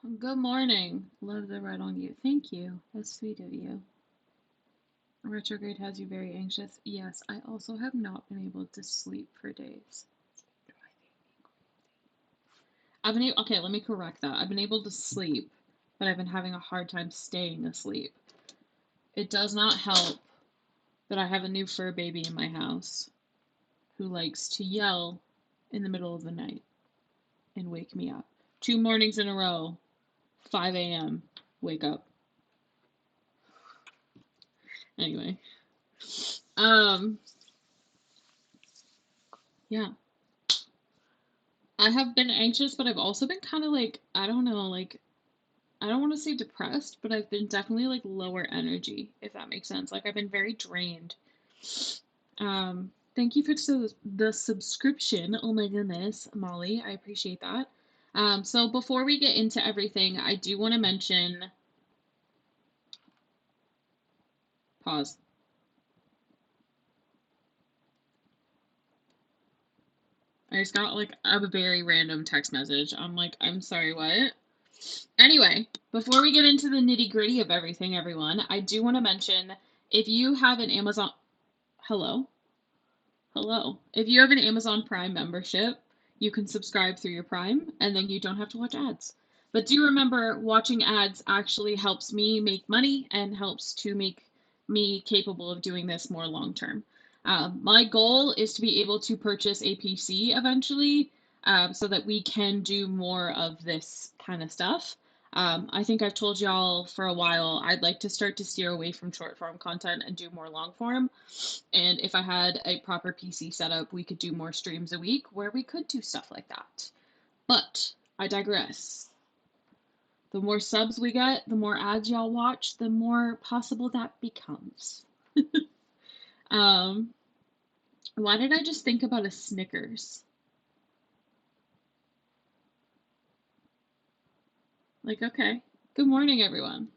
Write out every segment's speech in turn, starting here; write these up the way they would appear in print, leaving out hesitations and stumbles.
Good morning. Love the red on you. Thank you. That's sweet of you. Retrograde has you very anxious. Yes, I also have not been able to sleep for days. Okay, let me correct that. I've been able to sleep, but I've been having a hard time staying asleep. It does not help that I have a new fur baby in my house who likes to yell in the middle of the night and wake me up. 2 mornings in a row, 5 a.m., wake up. Anyway. Yeah. I have been anxious, but I've also been kind of like, I don't know, like, I don't want to say depressed, but I've been definitely like lower energy, if that makes sense. Like, I've been very drained. Thank you for the subscription. Oh my goodness, Molly, I appreciate that. So before we get into everything, I do want to mention, pause. I just got like a very random text message. I'm like, I'm sorry, what? Anyway, before we get into the nitty gritty of everything, everyone, I do want to mention if you have an Amazon, hello, hello. If you have an Amazon Prime membership, you can subscribe through your Prime and then you don't have to watch ads. But do remember, watching ads actually helps me make money and helps to make me capable of doing this more long term. My goal is to be able to purchase a PC eventually so that we can do more of this kind of stuff. I think I've told y'all for a while I'd like to start to steer away from short form content and do more long form. And if I had a proper PC setup, we could do more streams a week where we could do stuff like that. But I digress. The more subs we get, the more ads y'all watch, the more possible that becomes. Why did I just think about a Snickers? Like, okay. Good morning, everyone.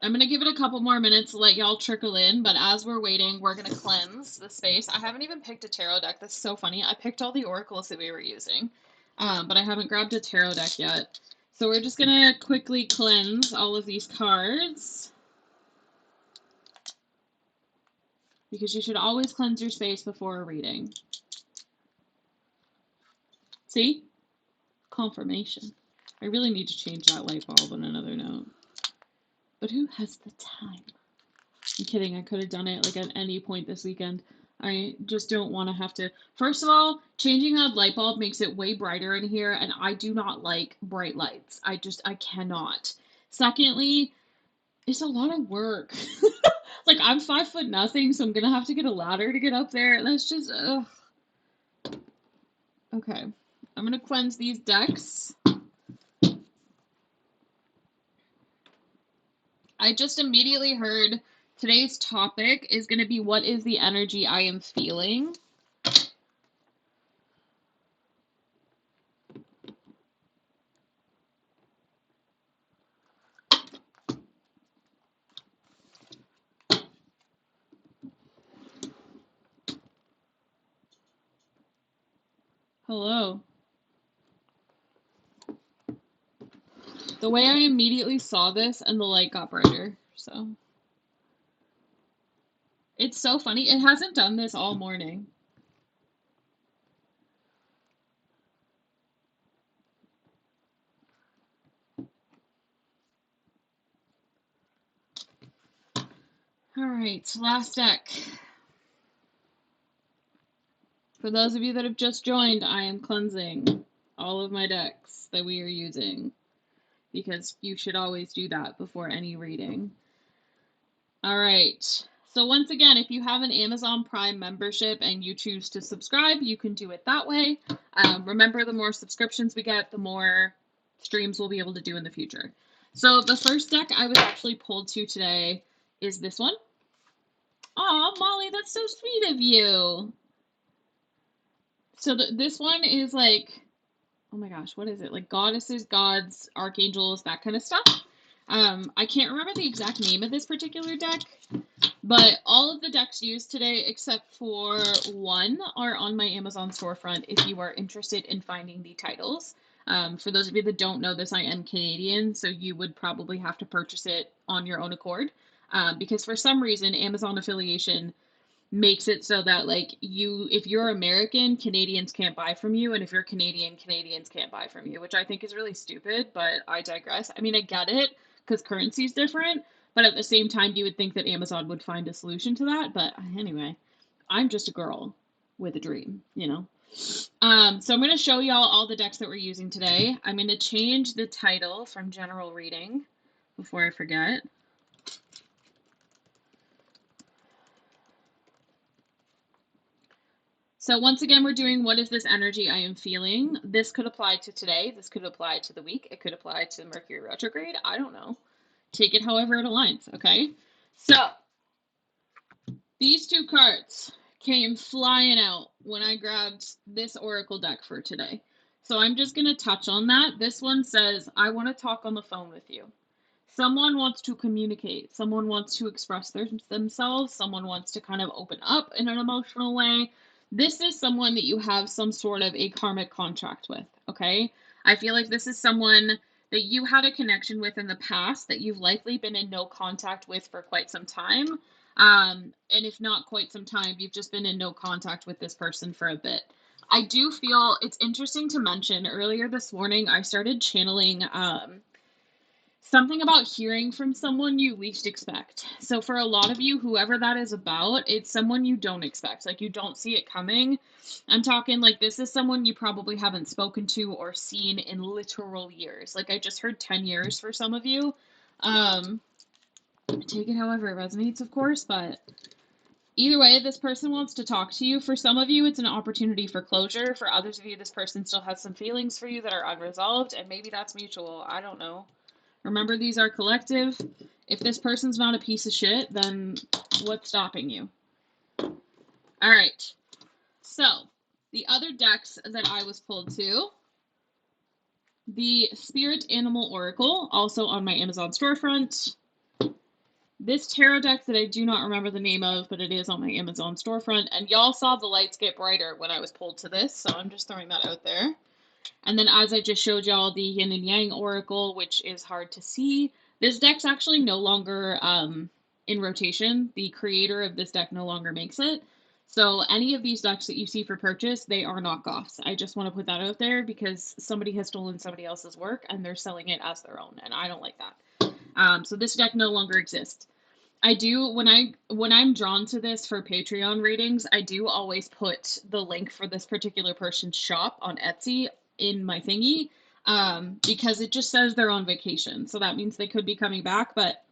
I'm going to give it a couple more minutes to let y'all trickle in, but as we're waiting, we're going to cleanse the space. I haven't even picked a tarot deck. That's so funny. I picked all the oracles that we were using, but I haven't grabbed a tarot deck yet. So we're just going to quickly cleanse all of these cards, because you should always cleanse your space before a reading. See? Confirmation. I really need to change that light bulb on another note. But who has the time? I'm kidding. I could have done it like at any point this weekend. I just don't want to have to. First of all, changing that light bulb makes it way brighter in here, and I do not like bright lights. I cannot. Secondly, it's a lot of work. Like, I'm 5'0", so I'm gonna have to get a ladder to get up there. That's just, ugh. Okay. I'm gonna cleanse these decks. I just immediately heard today's topic is going to be what is the energy I am feeling. Hello. The way I immediately saw this and the light got brighter, so. It's so funny. It hasn't done this all morning. All right, last deck. For those of you that have just joined, I am cleansing all of my decks that we are using, because you should always do that before any reading. All right. So once again, if you have an Amazon Prime membership and you choose to subscribe, you can do it that way. Remember, the more subscriptions we get, the more streams we'll be able to do in the future. So the first deck I was actually pulled to today is this one. Aw, Molly, that's so sweet of you. So this one is like, oh my gosh, what is it? Like goddesses, gods, archangels, that kind of stuff. I can't remember the exact name of this particular deck, but all of the decks used today, except for one, are on my Amazon storefront if you are interested in finding the titles. For those of you that don't know this, I am Canadian, so you would probably have to purchase it on your own accord. Because for some reason, Amazon affiliation makes it so that like if you're American, Canadians can't buy from you, and if you're Canadian, Canadians can't buy from you, which I think is really stupid, but I digress. I mean, I get it because currency's different, but at the same time, you would think that Amazon would find a solution to that. But anyway, I'm just a girl with a dream. So I'm going to show y'all all the decks that we're using today. I'm going to change the title from general reading before I forget. So once again, we're doing what is this energy I am feeling. This could apply to today. This could apply to the week. It could apply to Mercury retrograde. I don't know. Take it however it aligns, okay? So these two cards came flying out when I grabbed this oracle deck for today. So I'm just going to touch on that. This one says, I want to talk on the phone with you. Someone wants to communicate. Someone wants to express themselves. Someone wants to kind of open up in an emotional way. This is someone that you have some sort of a karmic contract with, okay? I feel like this is someone that you had a connection with in the past that you've likely been in no contact with for quite some time. And if not quite some time, you've just been in no contact with this person for a bit. I do feel it's interesting to mention earlier this morning, I started channeling something about hearing from someone you least expect. So for a lot of you, whoever that is about, it's someone you don't expect. Like you don't see it coming. I'm talking like this is someone you probably haven't spoken to or seen in literal years. Like I just heard 10 years for some of you. Take it however it resonates, of course, but either way, this person wants to talk to you. For some of you, it's an opportunity for closure. For others of you, this person still has some feelings for you that are unresolved, and maybe that's mutual. I don't know. Remember, these are collective. If this person's not a piece of shit, then what's stopping you? All right. So, the other decks that I was pulled to, the Spirit Animal Oracle, also on my Amazon storefront. This tarot deck that I do not remember the name of, but it is on my Amazon storefront. And y'all saw the lights get brighter when I was pulled to this, so I'm just throwing that out there. And then as I just showed y'all, the Yin and Yang Oracle, which is hard to see. This deck's actually no longer in rotation. The creator of this deck no longer makes it. So any of these decks that you see for purchase, they are knockoffs. I just want to put that out there because somebody has stolen somebody else's work and they're selling it as their own, and I don't like that. So this deck no longer exists. I do when I'm drawn to this for Patreon readings, I do always put the link for this particular person's shop on Etsy in my thingy, because it just says they're on vacation. So that means they could be coming back. But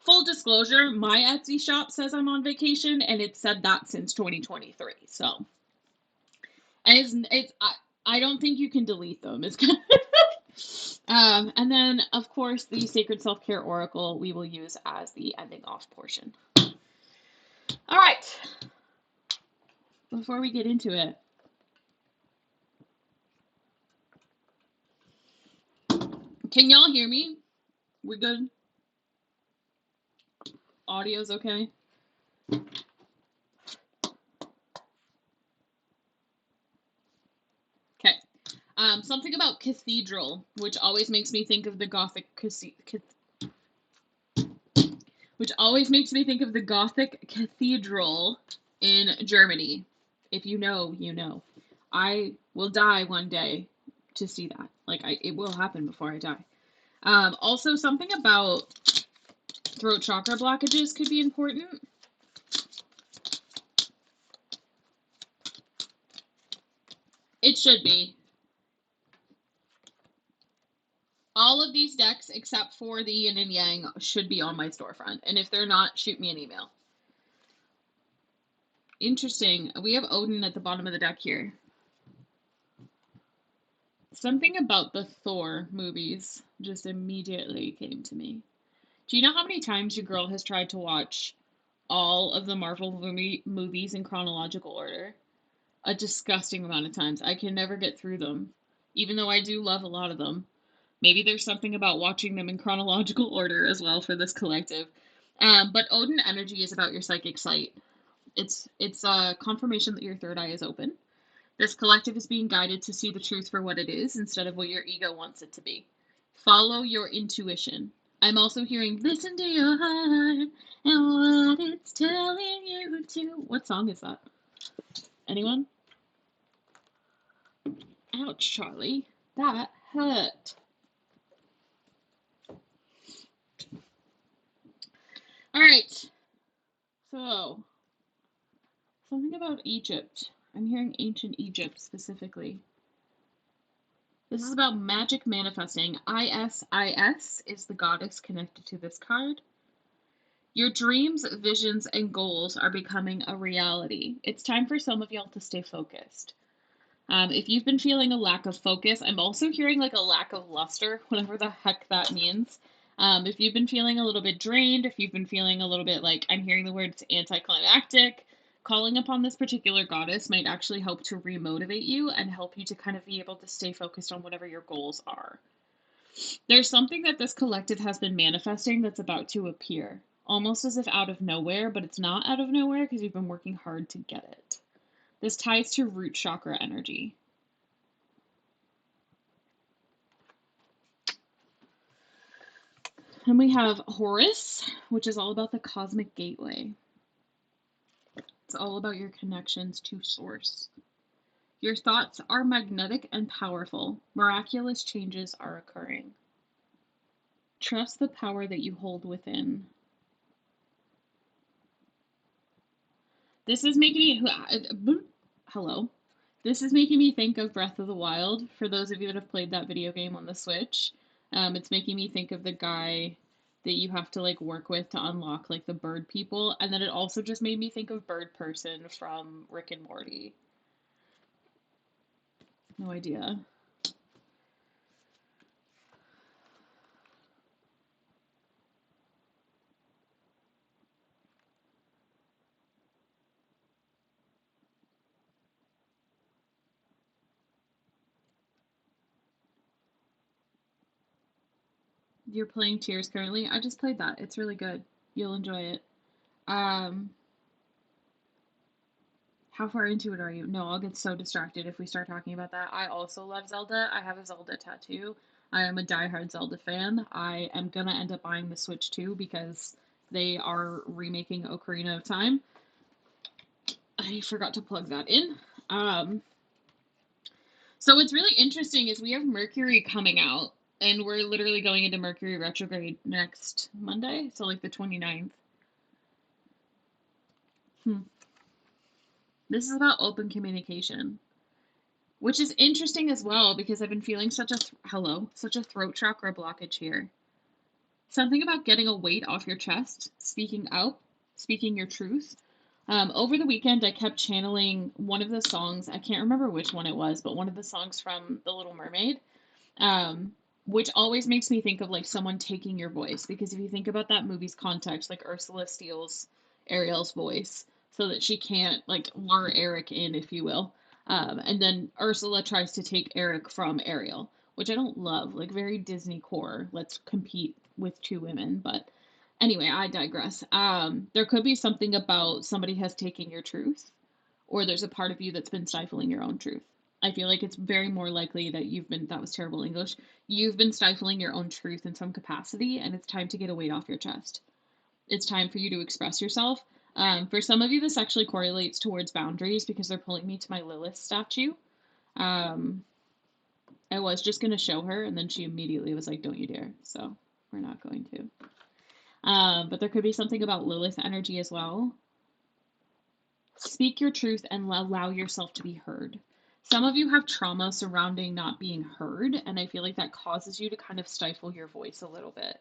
full disclosure, my Etsy shop says I'm on vacation, and it's said that since 2023. So I don't think you can delete them. It's kind of and then, of course, the Sacred Self-Care Oracle we will use as the ending off portion. All right. Before we get into it, can y'all hear me? We good? Audio's okay? Okay. Something about cathedral, which always makes me think of the Gothic cathedral in Germany. If you know, you know. I will die one day to see that. Like, it will happen before I die. Also, something about throat chakra blockages could be important. It should be. All of these decks, except for the Yin and Yang, should be on my storefront. And if they're not, shoot me an email. Interesting. We have Odin at the bottom of the deck here. Something about the Thor movies just immediately came to me. Do you know how many times your girl has tried to watch all of the Marvel movies in chronological order? A disgusting amount of times. I can never get through them, even though I do love a lot of them. Maybe there's something about watching them in chronological order as well for this collective. But Odin energy is about your psychic sight. It's a confirmation that your third eye is open. This collective is being guided to see the truth for what it is instead of what your ego wants it to be. Follow your intuition. I'm also hearing, listen to your heart and what it's telling you to. What song is that? Anyone? Ouch, Charlie. That hurt. All right. So, something about Egypt. I'm hearing ancient Egypt specifically. This is about magic manifesting. Isis is the goddess connected to this card. Your dreams, visions, and goals are becoming a reality. It's time for some of y'all to stay focused. If you've been feeling a lack of focus, I'm also hearing like a lack of luster, whatever the heck that means. If you've been feeling a little bit drained, if you've been feeling a little bit like, I'm hearing the words anticlimactic, calling upon this particular goddess might actually help to remotivate you and help you to kind of be able to stay focused on whatever your goals are. There's something that this collective has been manifesting that's about to appear, almost as if out of nowhere, but it's not out of nowhere because you've been working hard to get it. This ties to root chakra energy. And we have Horus, which is all about the cosmic gateway. It's all about your connections to source. Your thoughts are magnetic and powerful. Miraculous changes are occurring. Trust the power that you hold within. This is making me... Hello. This is making me think of Breath of the Wild. For those of you that have played that video game on the Switch, it's making me think of the guy that you have to like work with to unlock like the bird people, and then it also just made me think of Bird Person from Rick and Morty. No idea. You're playing Tears currently? I just played that. It's really good. You'll enjoy it. How far into it are you? No, I'll get so distracted if we start talking about that. I also love Zelda. I have a Zelda tattoo. I am a diehard Zelda fan. I am gonna end up buying the Switch too because they are remaking Ocarina of Time. I forgot to plug that in. So what's really interesting is we have Mercury coming out, and we're literally going into Mercury retrograde next Monday, so like the 29th. This is about open communication, which is interesting as well because I've been feeling such a throat chakra blockage here. Something about getting a weight off your chest, speaking out, speaking your truth. Over the weekend, I kept channeling one of the songs. I can't remember which one it was, but one of the songs from The Little Mermaid, which always makes me think of like someone taking your voice. Because if you think about that movie's context, like Ursula steals Ariel's voice so that she can't like lure Eric in, if you will. And then Ursula tries to take Eric from Ariel, which I don't love. Like very Disney core. Let's compete with two women, but anyway, I digress. There could be something about somebody has taken your truth, or there's a part of you that's been stifling your own truth. I feel like it's very more likely that that was terrible English, you've been stifling your own truth in some capacity, and it's time to get a weight off your chest. It's time for you to express yourself. For some of you, this actually correlates towards boundaries because they're pulling me to my Lilith statue. I was just going to show her, and then she immediately was like, don't you dare. So we're not going to. But there could be something about Lilith energy as well. Speak your truth and allow yourself to be heard. Some of you have trauma surrounding not being heard, and I feel like that causes you to kind of stifle your voice a little bit.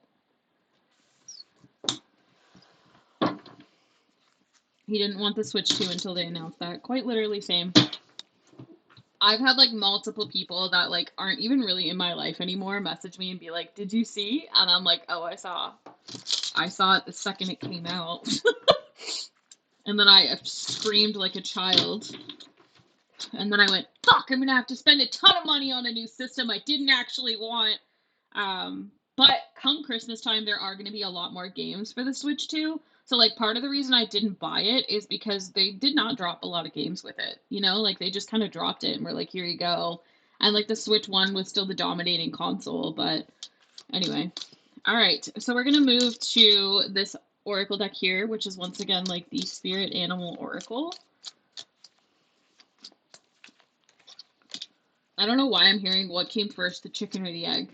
He didn't want the Switch 2 until they announced that. Quite literally, same. I've had like multiple people that like aren't even really in my life anymore message me and be like, did you see? And I'm like, oh, I saw it the second it came out. And then I screamed like a child. And then I went, fuck, I'm going to have to spend a ton of money on a new system I didn't actually want. But come Christmas time, there are going to be a lot more games for the Switch 2. So like part of the reason I didn't buy it is because they did not drop a lot of games with it. You know, like they just kind of dropped it and were like, here you go. And like the Switch One was still the dominating console, but anyway. All right, so we're gonna move to this Oracle deck here, which is once again like the Spirit Animal Oracle. I don't know why I'm hearing what came first, the chicken or the egg.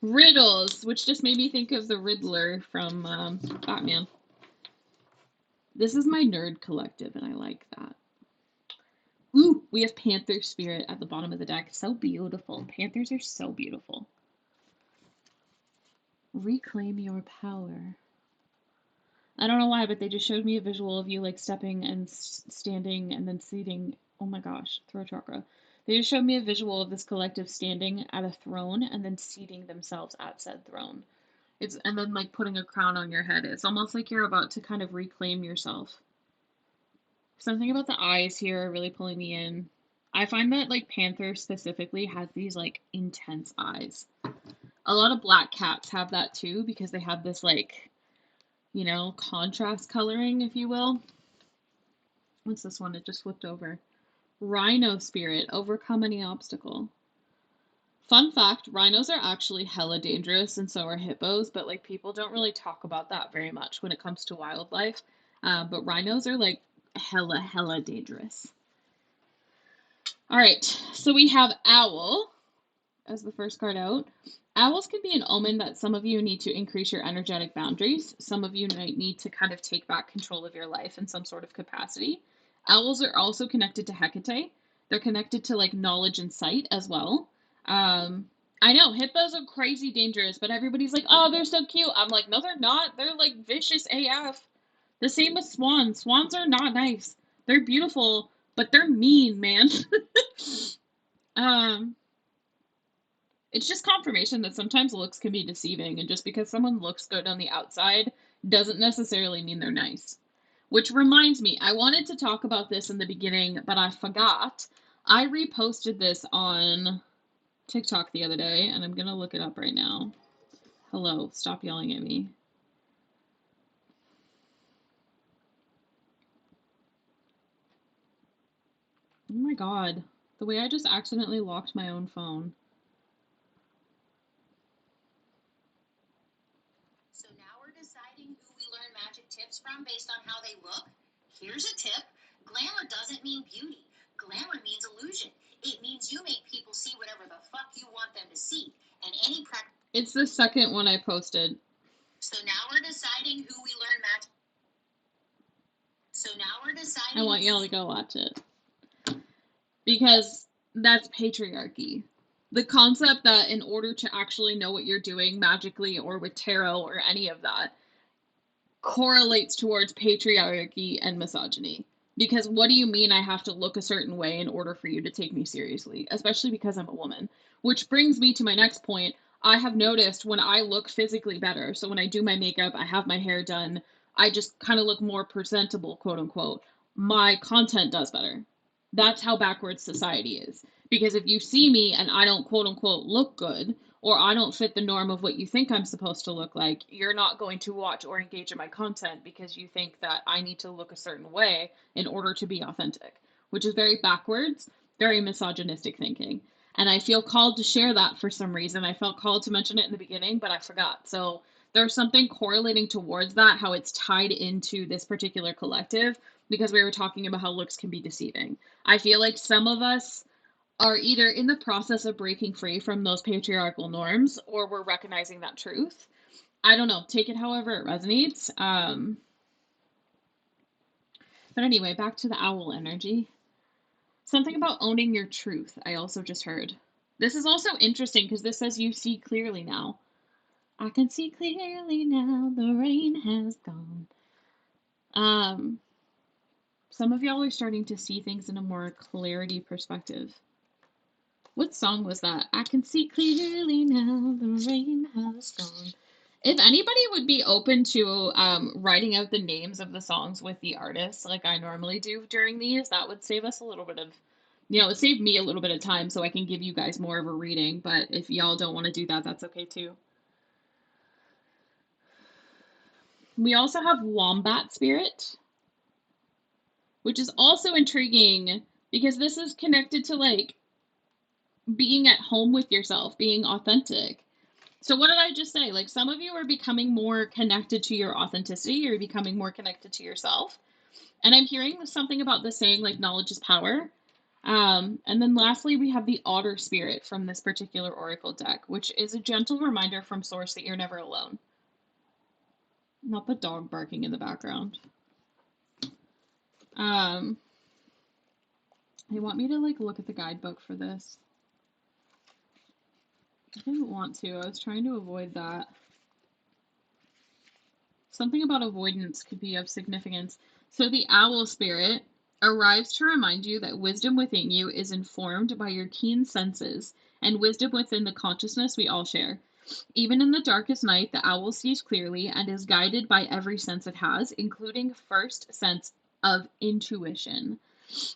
Riddles, which just made me think of the Riddler from Batman. This is my nerd collective, and I like that. Ooh, we have Panther Spirit at the bottom of the deck. So beautiful. Panthers are so beautiful. Reclaim your power. I don't know why, but they just showed me a visual of you like stepping and standing and then seating. Oh my gosh, throat chakra. They just showed me a visual of this collective standing at a throne and then seating themselves at said throne. And then like putting a crown on your head. It's almost like you're about to kind of reclaim yourself. Something about the eyes here are really pulling me in. I find that like Panther specifically has these like intense eyes. A lot of black cats have that too because they have this like, you know, contrast coloring, if you will. What's this one? It just flipped over. Rhino Spirit, overcome any obstacle. Fun fact, rhinos are actually hella dangerous and so are hippos, but like people don't really talk about that very much when it comes to wildlife. But rhinos are like hella dangerous. All right, so we have Owl as the first card out. Owls can be an omen that some of you need to increase your energetic boundaries. Some of you might need to kind of take back control of your life in some sort of capacity. Owls are also connected to Hecate. They're connected to like knowledge and sight as well. I know hippos are crazy dangerous, but everybody's like, oh, they're so cute. I'm like, no, they're not. They're like vicious AF. The same with swans. Swans are not nice. They're beautiful, but they're mean, man. It's just confirmation that sometimes looks can be deceiving, and just because someone looks good on the outside doesn't necessarily mean they're nice. Which reminds me, I wanted to talk about this in the beginning, but I forgot. I reposted this on TikTok the other day, and I'm going to look it up right now. Hello, stop yelling at me. Oh my god, the way I just accidentally locked my own phone. So now we're deciding who we learn magic tips from based on how they look. Here's a tip. Glamour doesn't mean beauty. Glamour means illusion. It means you make people see whatever the fuck you want them to see. And any practice. It's the second one I posted. So now we're deciding who we learn magic. So now we're deciding. I want y'all to go watch it. Because that's patriarchy. The concept that in order to actually know what you're doing magically or with tarot or any of that correlates towards patriarchy and misogyny. Because what do you mean I have to look a certain way in order for you to take me seriously? Especially because I'm a woman. Which brings me to my next point. I have noticed when I look physically better, so when I do my makeup, I have my hair done, I just kind of look more presentable, quote unquote, my content does better. That's how backwards society is. Because if you see me and I don't quote unquote look good, or I don't fit the norm of what you think I'm supposed to look like, you're not going to watch or engage in my content because you think that I need to look a certain way in order to be authentic, which is very backwards, very misogynistic thinking. And I feel called to share that for some reason. I felt called to mention it in the beginning, but I forgot. So there's something correlating towards that, how it's tied into this particular collective, because we were talking about how looks can be deceiving. I feel like some of us are either in the process of breaking free from those patriarchal norms or we're recognizing that truth. I don't know. Take it however it resonates. But anyway, back to the owl energy. Something about owning your truth, I also just heard. This is also interesting because this says you see clearly now. I can see clearly now, the rain has gone. Some of y'all are starting to see things in a more clarity perspective. What song was that? I can see clearly now, the rain has gone. If anybody would be open to writing out the names of the songs with the artists like I normally do during these, that would save us a little bit of, it would save me a little bit of time so I can give you guys more of a reading. But if y'all don't want to do that, that's okay too. We also have wombat spirit, which is also intriguing because this is connected to like being at home with yourself, being authentic. So what did I just say? Like some of you are becoming more connected to your authenticity, you're becoming more connected to yourself. And I'm hearing something about the saying like knowledge is power. And then lastly, we have the otter spirit from this particular oracle deck, which is a gentle reminder from source that you're never alone. Not the dog barking in the background. They want me to like look at the guidebook for this. I didn't want to. I was trying to avoid that. Something about avoidance could be of significance. So the owl spirit arrives to remind you that wisdom within you is informed by your keen senses and wisdom within the consciousness we all share. Even in the darkest night, the owl sees clearly and is guided by every sense it has, including first sense of intuition.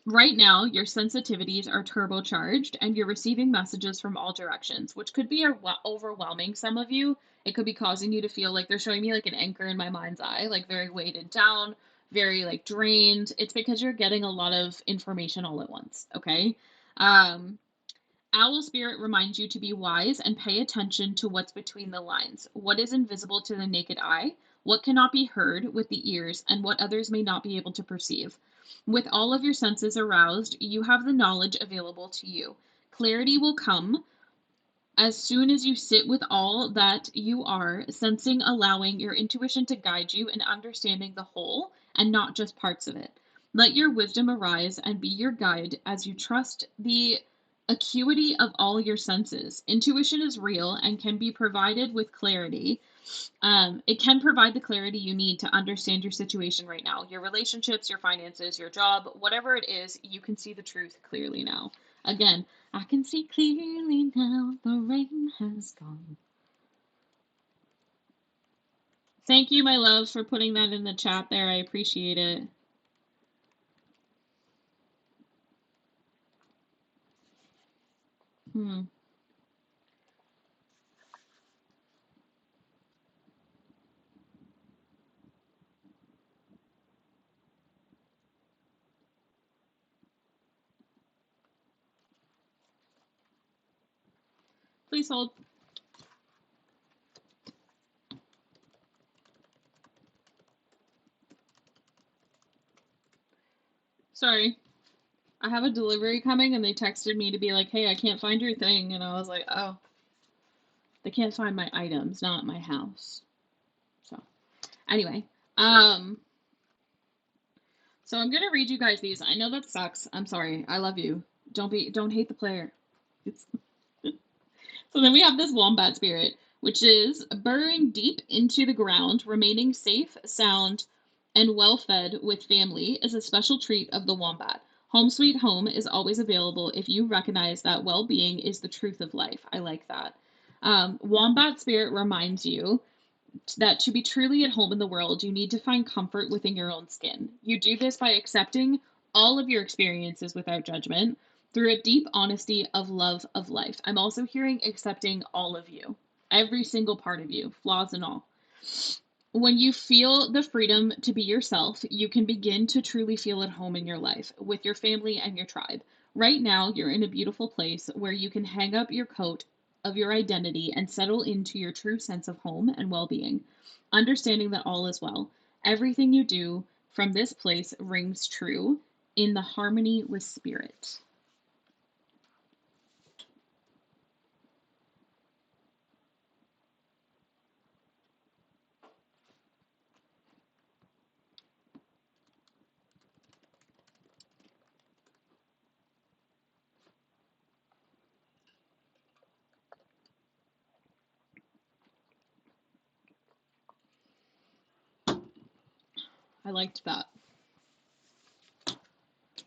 Right now, your sensitivities are turbocharged and you're receiving messages from all directions, which could be overwhelming some of you. It could be causing you to feel like they're showing me like an anchor in my mind's eye, like very weighted down, very like drained. It's because you're getting a lot of information all at once, okay? Owl spirit reminds you to be wise and pay attention to what's between the lines, what is invisible to the naked eye, what cannot be heard with the ears, and what others may not be able to perceive. With all of your senses aroused, you have the knowledge available to you. Clarity will come as soon as you sit with all that you are, sensing, allowing your intuition to guide you in understanding the whole and not just parts of it. Let your wisdom arise and be your guide as you trust the acuity of all your senses. Intuition is real and can be provided with clarity. It can provide the clarity you need to understand your situation right now, your relationships, your finances, your job, whatever it is, you can see the truth clearly now. Again, I can see clearly now, the rain has gone. Thank you, my love, for putting that in the chat there. I appreciate it. Please hold. Sorry. I have a delivery coming and they texted me to be like, hey, I can't find your thing. And I was like, oh, they can't find my items, not my house. So anyway, so I'm gonna read you guys these. I know that sucks. I'm sorry. I love you. Don't hate the player. So then we have this wombat spirit, which is burrowing deep into the ground, remaining safe, sound, and well fed with family is a special treat of the wombat. Home sweet home is always available if you recognize that well-being is the truth of life. I like that. Wombat spirit reminds you that to be truly at home in the world, you need to find comfort within your own skin. You do this by accepting all of your experiences without judgment through a deep honesty of love of life. I'm also hearing accepting all of you, every single part of you, flaws and all. When you feel the freedom to be yourself, you can begin to truly feel at home in your life with your family and your tribe. Right now, you're in a beautiful place where you can hang up your coat of your identity and settle into your true sense of home and well being, understanding that all is well. Everything you do from this place rings true in the harmony with spirit. I liked that.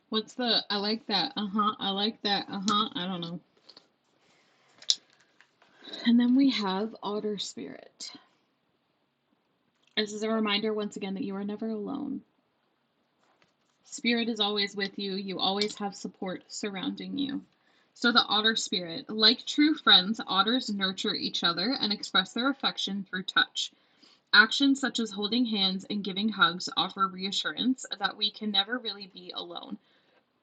What's the, I like that, I like that, I don't know. And then we have otter spirit. This is a reminder once again that you are never alone. Spirit is always with you. You always have support surrounding you. So the otter spirit, like true friends, otters nurture each other and express their affection through touch. Actions such as holding hands and giving hugs offer reassurance that we can never really be alone,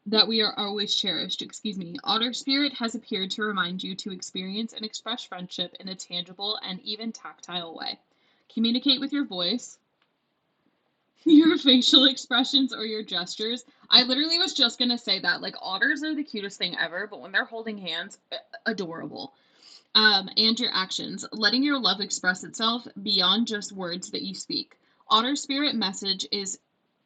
that we are always cherished. Excuse me. Otter Spirit has appeared to remind you to experience and express friendship in a tangible and even tactile way. Communicate with your voice, your facial expressions, or your gestures. I literally was just gonna say that. Like, otters are the cutest thing ever, but when they're holding hands, adorable. And your actions, letting your love express itself beyond just words that you speak. Otter Spirit message is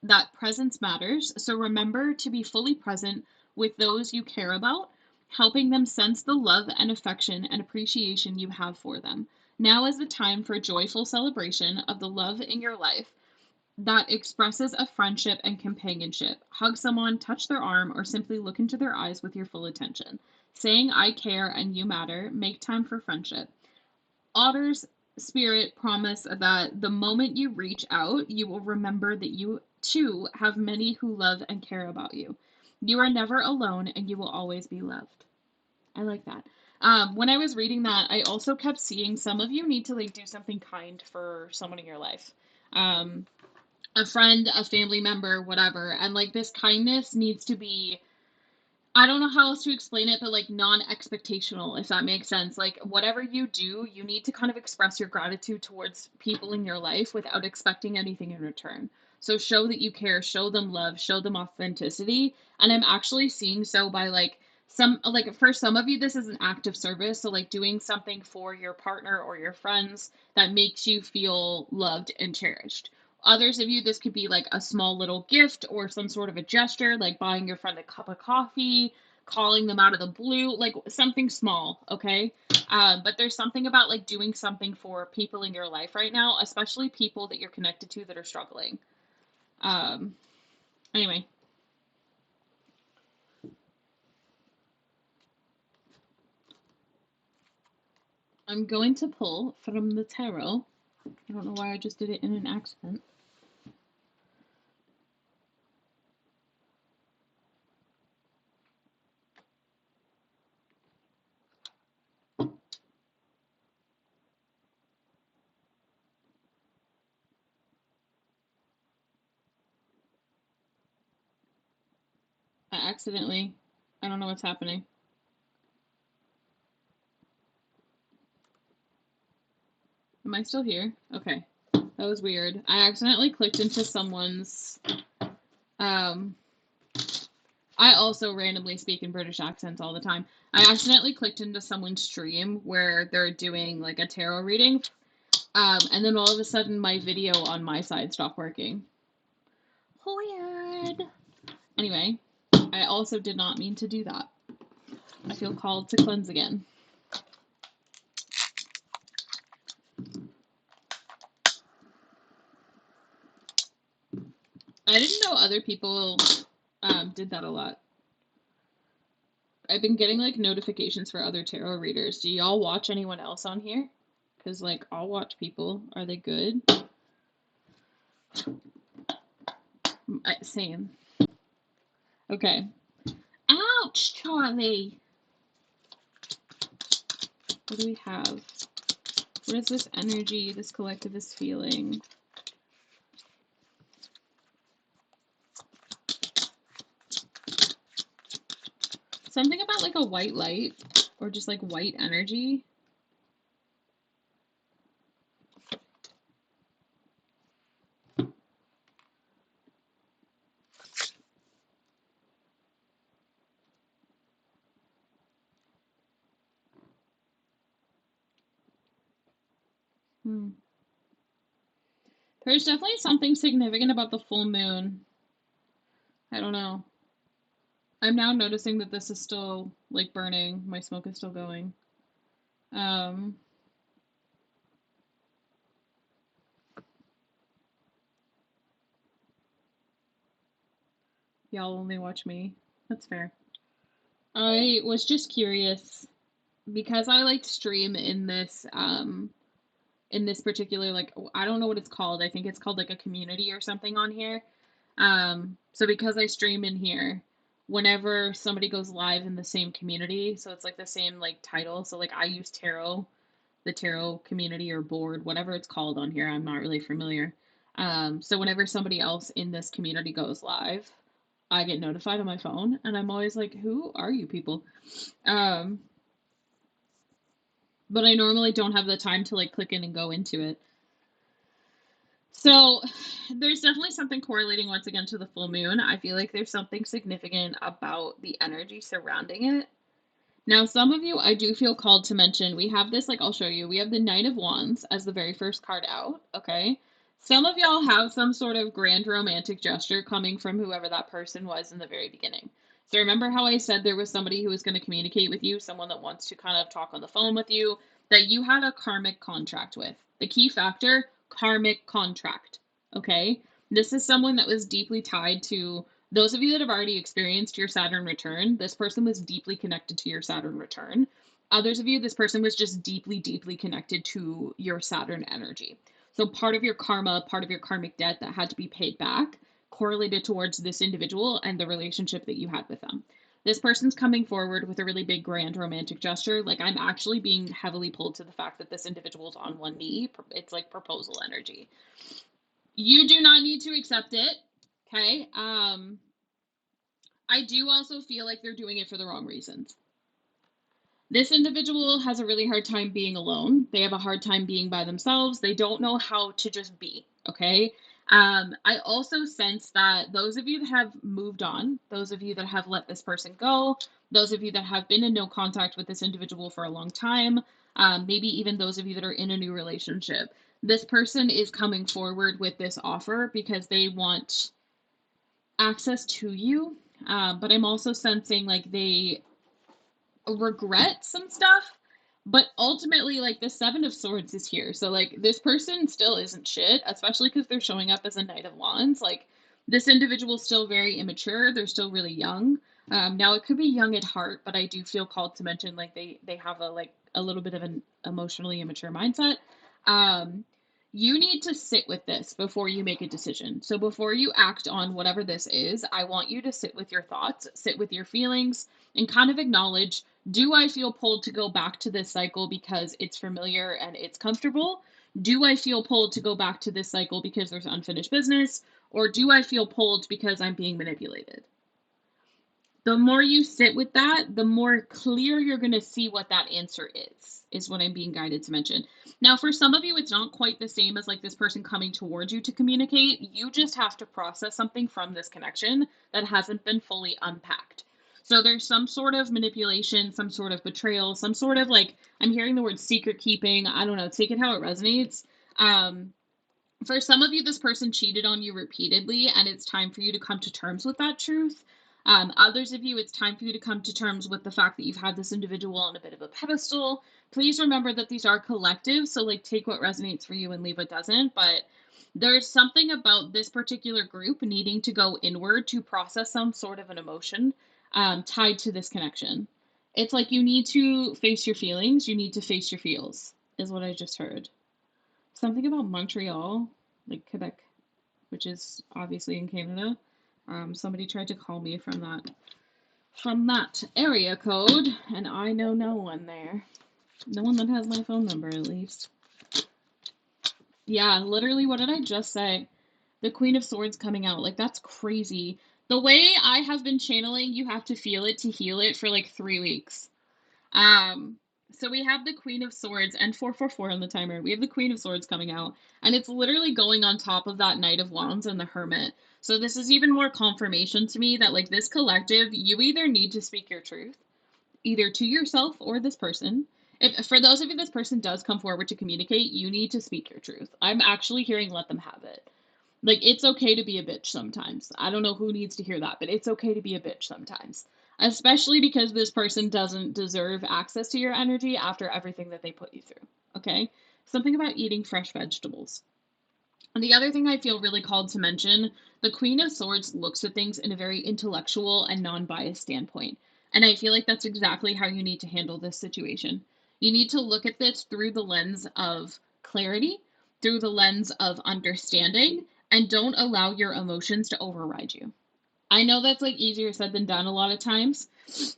that presence matters, so remember to be fully present with those you care about, helping them sense the love and affection and appreciation you have for them. Now is the time for a joyful celebration of the love in your life that expresses a friendship and companionship. Hug someone, touch their arm, or simply look into their eyes with your full attention. Saying, I care and you matter, make time for friendship. Otter's Spirit promise that the moment you reach out, you will remember that you too have many who love and care about you. You are never alone and you will always be loved. I like that. When I was reading that, I also kept seeing some of you need to like do something kind for someone in your life. Um, a friend, a family member, whatever. And like this kindness needs to be, I don't know how else to explain it, but like non expectational, if that makes sense. Like, whatever you do, you need to kind of express your gratitude towards people in your life without expecting anything in return. So, show that you care, show them love, show them authenticity. And I'm actually seeing so by like, some like for some of you this is an act of service, so like doing something for your partner or your friends that makes you feel loved and cherished. Others of you, this could be like a small little gift or some sort of a gesture, like buying your friend a cup of coffee, calling them out of the blue, like something small, okay? But there's something about like doing something for people in your life right now, especially people that you're connected to that are struggling. Um, anyway, I'm going to pull from the tarot. I don't know why I just did it in an accent. I don't know what's happening. Am I still here? Okay. That was weird. I accidentally clicked into someone's. Um, I also randomly speak in British accents all the time. I accidentally clicked into someone's stream where they're doing like a tarot reading, and then all of a sudden my video on my side stopped working. Weird. Anyway, I also did not mean to do that. I feel called to cleanse again. I didn't know other people did that a lot. I've been getting like notifications for other tarot readers. Do y'all watch anyone else on here? Because like I'll watch people. Are they good? Same. Okay. Ouch, Charlie. What do we have? What is this energy this collective is feeling? Something about like a white light or just like white energy. There's definitely something significant about the full moon. I don't know. I'm now noticing that this is still like burning. My smoke is still going. Um, y'all only watch me. That's fair. I was just curious because I like stream in this particular like I don't know what it's called. I think it's called like a community or something on here. So because I stream in here, whenever somebody goes live in the same community, so it's like the same like title. So like I use tarot the tarot community or board, whatever it's called on here. I'm not really familiar. So whenever somebody else in this community goes live, I get notified on my phone, and I'm always like, who are you people? Um, but I normally don't have the time to like click in and go into it. So there's definitely something correlating once again to the full moon. I feel like there's something significant about the energy surrounding it. Now, some of you, I do feel called to mention, we have this, like, I'll show you. We have the Knight of Wands as the very first card out, okay? Some of y'all have some sort of grand romantic gesture coming from whoever that person was in the very beginning. So remember how I said there was somebody who was going to communicate with you, someone that wants to kind of talk on the phone with you, that you had a karmic contract with. The key factor, karmic contract, okay? This is someone that was deeply tied to those of you that have already experienced your Saturn return, this person was deeply connected to your Saturn return. Others of you, this person was just deeply, deeply connected to your Saturn energy. So part of your karma, part of your karmic debt that had to be paid back correlated towards this individual and the relationship that you had with them. This person's coming forward with a really big grand romantic gesture. Like, I'm actually being heavily pulled to the fact that this individual's on one knee. It's like proposal energy. You do not need to accept it. Okay. I do also feel like they're doing it for the wrong reasons. This individual has a really hard time being alone. They have a hard time being by themselves. They don't know how to just be. Okay. I also sense that those of you that have moved on, those of you that have let this person go, those of you that have been in no contact with this individual for a long time, maybe even those of you that are in a new relationship, this person is coming forward with this offer because they want access to you. But I'm also sensing like they regret some stuff. But ultimately, like the Seven of Swords is here. So, like, this person still isn't shit, especially because they're showing up as a Knight of Wands. Like, this individual's still very immature. They're still really young. Now, it could be young at heart, but I do feel called to mention, like, they have a little bit of an emotionally immature mindset. Um, you need to sit with this before you make a decision. So before you act on whatever this is, I want you to sit with your thoughts, sit with your feelings, and kind of acknowledge, do I feel pulled to go back to this cycle because it's familiar and it's comfortable? Do I feel pulled to go back to this cycle because there's unfinished business? Or do I feel pulled because I'm being manipulated? The more you sit with that, the more clear you're going to see what that answer is what I'm being guided to mention. Now, for some of you, it's not quite the same as like this person coming towards you to communicate. You just have to process something from this connection that hasn't been fully unpacked. So there's some sort of manipulation, some sort of betrayal, some sort of like, I'm hearing the word secret keeping. I don't know, take it how it resonates. For some of you, this person cheated on you repeatedly, and it's time for you to come to terms with that truth. Others of you, it's time for you to come to terms with the fact that you've had this individual on a bit of a pedestal. Please remember that these are collective, so like take what resonates for you and leave what doesn't. But there's something about this particular group needing to go inward to process some sort of an emotion tied to this connection. It's like you need to face your feelings, you need to face your feels, is what I just heard. Something about Montreal, like Quebec, which is obviously in Canada. Somebody tried to call me from that area code, and I know no one there. No one that has my phone number, at least. Yeah, literally, what did I just say? The Queen of Swords coming out. Like, that's crazy. The way I have been channeling, you have to feel it to heal it for like 3 weeks. Um, so we have the Queen of Swords and 444 on the timer. We have the Queen of Swords coming out, and it's literally going on top of that Knight of Wands and the Hermit. So this is even more confirmation to me that like this collective, you either need to speak your truth, either to yourself or this person. If for those of you this person does come forward to communicate, you need to speak your truth. I'm actually hearing let them have it. Like, it's okay to be a bitch sometimes. I don't know who needs to hear that, but it's okay to be a bitch sometimes. Especially because this person doesn't deserve access to your energy after everything that they put you through. Okay? Something about eating fresh vegetables. And the other thing I feel really called to mention, the Queen of Swords looks at things in a very intellectual and non biased standpoint. And I feel like that's exactly how you need to handle this situation. You need to look at this through the lens of clarity, through the lens of understanding, and don't allow your emotions to override you. I know that's like easier said than done a lot of times.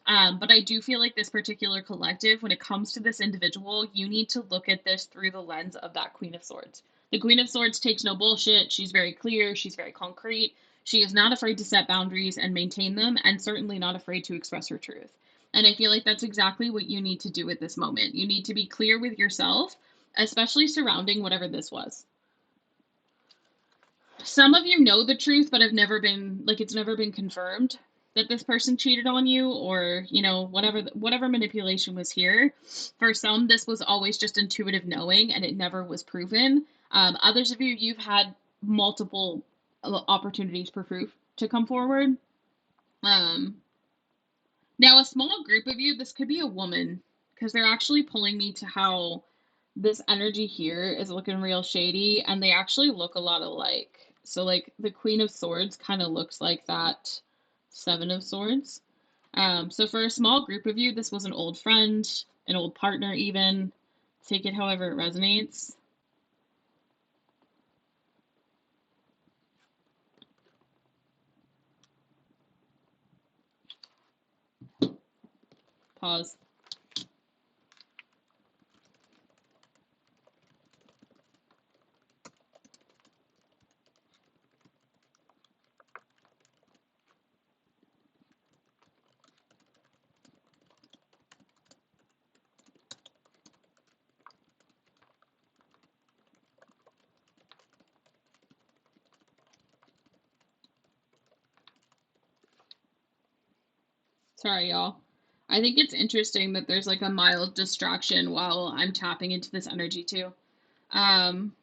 But I do feel like this particular collective, when it comes to this individual, you need to look at this through the lens of that Queen of Swords. The Queen of Swords takes no bullshit. She's very clear. She's very concrete. She is not afraid to set boundaries and maintain them, and certainly not afraid to express her truth. And I feel like that's exactly what you need to do at this moment. You need to be clear with yourself, especially surrounding whatever this was. Some of you know the truth, but have never been like it's never been confirmed that this person cheated on you, or whatever manipulation was here. For some, this was always just intuitive knowing, and it never was proven. Others of you, you've had multiple opportunities for proof to come forward. Um, Now, a small group of you, this could be a woman, because they're actually pulling me to how this energy here is looking real shady, and they actually look a lot alike. So, like, the Queen of Swords kind of looks like that Seven of Swords. So, for a small group of you, this was an old friend, an old partner, even. Take it however it resonates. Pause. Sorry, y'all. I think it's interesting that there's like a mild distraction while I'm tapping into this energy too. Um,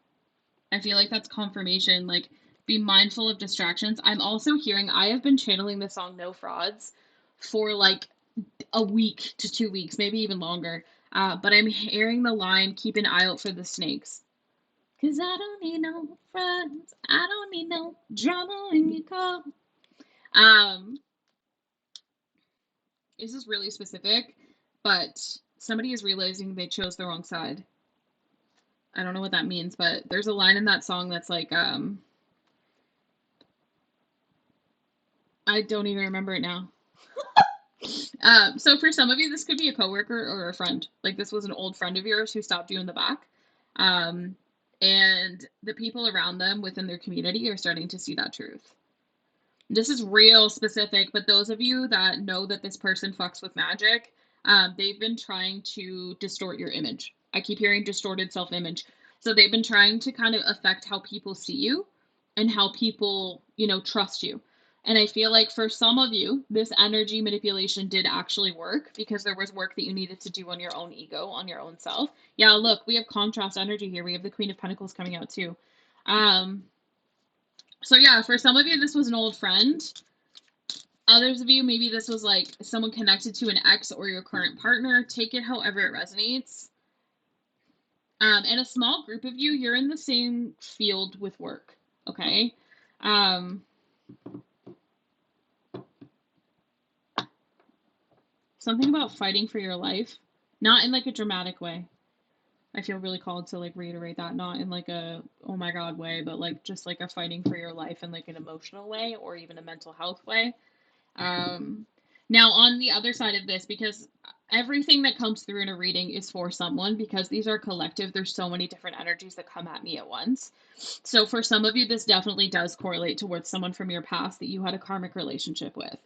I feel like that's confirmation. Like, be mindful of distractions. I'm also hearing, I have been channeling the song No Frauds for like a week to 2 weeks, maybe even longer. But I'm hearing the line, keep an eye out for the snakes. Cause I don't need no friends. I don't need no drama when you call. Um, this is really specific, but somebody is realizing they chose the wrong side. I don't know what that means, but there's a line in that song that's like, I don't even remember it now. So for some of you, this could be a coworker or a friend. Like this was an old friend of yours who stopped you in the back. Um, and the people around them within their community are starting to see that truth. This is real specific, but those of you that know that this person fucks with magic, they've been trying to distort your image. I keep hearing distorted self image. So they've been trying to kind of affect how people see you and how people, trust you. And I feel like for some of you, this energy manipulation did actually work because there was work that you needed to do on your own ego, on your own self. Yeah, look, we have contrast energy here. We have the Queen of Pentacles coming out too. So yeah, for some of you, this was an old friend. Others of you, maybe this was like someone connected to an ex or your current partner. Take it however it resonates. And a small group of you, you're in the same field with work, okay? Something about fighting for your life, not in like a dramatic way. I feel really called to like reiterate that, not in like a oh my god way, but like just like a fighting for your life in like an emotional way or even a mental health way. Um, Now, on the other side of this, because everything that comes through in a reading is for someone, because these are collective, there's so many different energies that come at me at once. So, for some of you, this definitely does correlate towards someone from your past that you had a karmic relationship with.